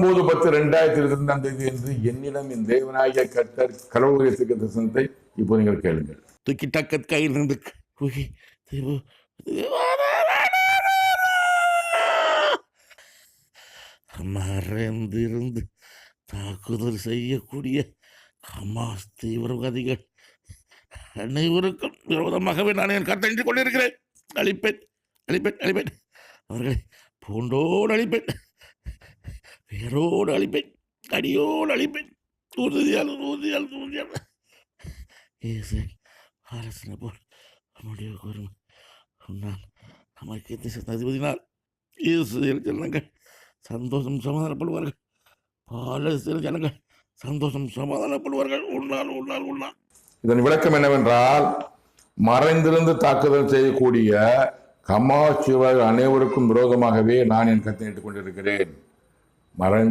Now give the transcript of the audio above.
9/10/2022 என்று என்னிடம் என் தேவனாகிய கர்த்தர் கடவுளுடைய தரிசனத்தை இப்போ நீங்கள் கேளுங்கள். தூக்கி டக்கத் கையில் இருந்து மறைந்திருந்து தாக்குதல் செய்யக்கூடிய ஹமாஸ் தீவிரவாதிகள் அனைவருக்கும் விரோதமாகவே நான் என் கருத்தை கொண்டிருக்கிறேன். அழிப்பேன் அழிப்பேன் அழிப்பேன், அவர்களை பூண்டோடு அழிப்பேன், வேரோடு அழிப்பேன், அடியோடு அழிப்பேன். உறுதியால் உறுதியால் உறுதியால் ஆலோசனை போல் முடிவு கூறும் நான் நமக்கு அதிபதினால் இஸ்ரேல் ஜனங்கள் சந்தோஷம் சமாதானப்படுவார்கள். பாலஸ்தீன ஜனங்கள் சந்தோஷம் சமாதானப்படுவார்கள். உண்ணால் உண்ணால் உண்ணால். இதன் விளக்கம் என்னவென்றால், மறைந்திருந்து தாக்குதல் செய்யக்கூடிய ஹமாஸ் அனைவருக்கும் விரோதமாகவே நான் என் கருத்தை கொண்டிருக்கிறேன். மறைந்து